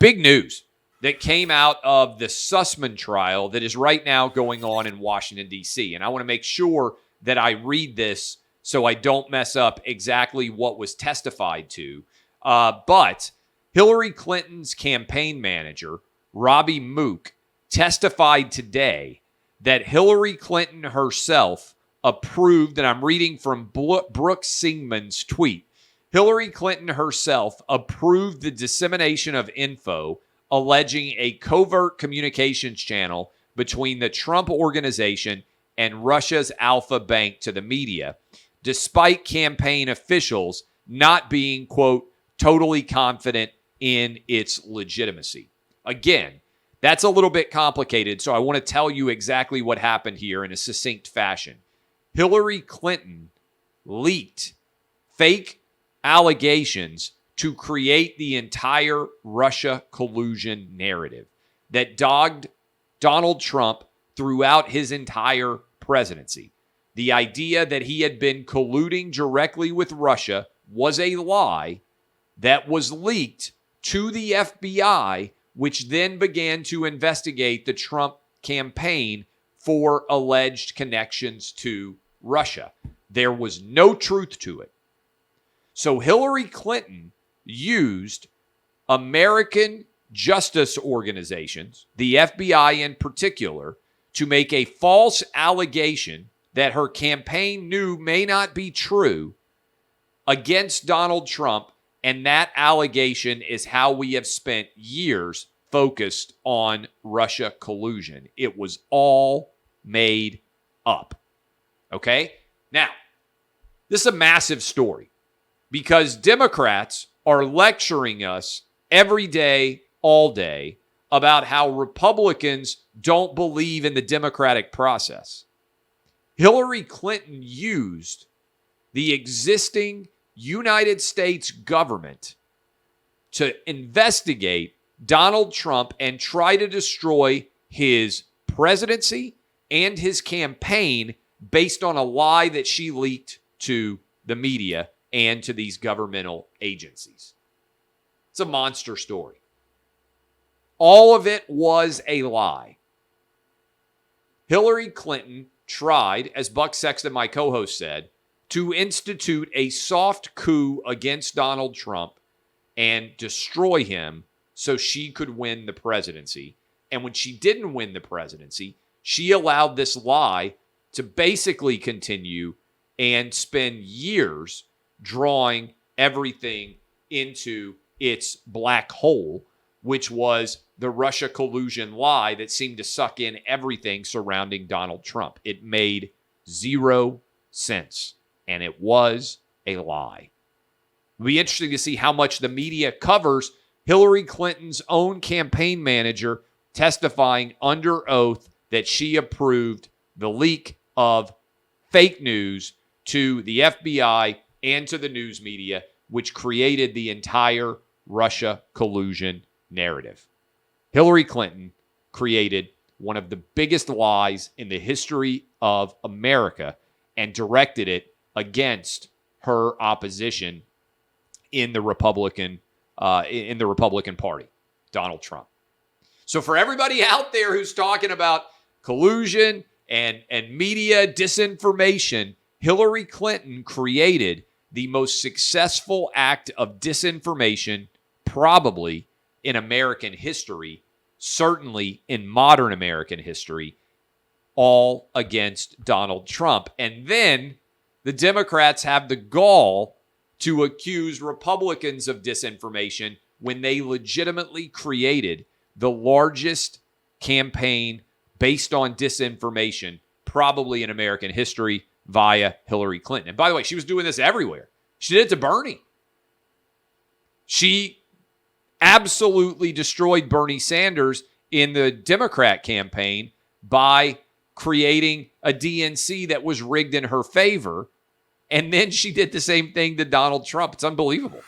big news that came out of the Sussman trial that is right now going on in Washington, D.C. And I want to make sure that I read this so I don't mess up exactly what was testified to. But Hillary Clinton's campaign manager, Robbie Mook, testified today that Hillary Clinton herself approved, and I'm reading from Brooke Singman's tweet, Hillary Clinton herself approved the dissemination of info alleging a covert communications channel between the Trump Organization and Russia's Alpha Bank to the media, despite campaign officials not being, quote, totally confident in its legitimacy. Again, that's a little bit complicated, so I want to tell you exactly what happened here in a succinct fashion. Hillary Clinton leaked fake allegations to create the entire Russia collusion narrative that dogged Donald Trump throughout his entire presidency. The idea that he had been colluding directly with Russia was a lie that was leaked to the FBI, which then began to investigate the Trump campaign for alleged connections to Russia. There was no truth to it. So Hillary Clinton used American justice organizations, the FBI in particular, to make a false allegation that her campaign knew may not be true against Donald Trump, and that allegation is how we have spent years focused on Russia collusion. It was all made up. Okay? Now, this is a massive story because Democrats are lecturing us every day, all day, about how Republicans don't believe in the democratic process. Hillary Clinton used the existing United States government to investigate Donald Trump and try to destroy his presidency and his campaign based on a lie that she leaked to the media and to these governmental agencies. It's a monster story. All of it was a lie. Hillary Clinton tried, as Buck Sexton, my co-host, said, to institute a soft coup against Donald Trump and destroy him so she could win the presidency. And when she didn't win the presidency, she allowed this lie to basically continue and spend years drawing everything into its black hole, which was the Russia collusion lie that seemed to suck in everything surrounding Donald Trump. It made zero sense, and it was a lie. It'll be interesting to see how much the media covers Hillary Clinton's own campaign manager testifying under oath that she approved the leak of fake news to the FBI and to the news media, which created the entire Russia collusion narrative. Hillary Clinton created one of the biggest lies in the history of America and directed it against her opposition in the Republican Party, Donald Trump. So for everybody out there who's talking about collusion and media disinformation, Hillary Clinton created the most successful act of disinformation probably in American history, certainly in modern American history, all against Donald Trump. And then the Democrats have the gall to accuse Republicans of disinformation when they legitimately created the largest campaign based on disinformation probably in American history via Hillary Clinton. And by the way, she was doing this everywhere. She did it to Bernie. She absolutely destroyed Bernie Sanders in the Democrat campaign by creating a DNC that was rigged in her favor. And then she did the same thing to Donald Trump. It's unbelievable.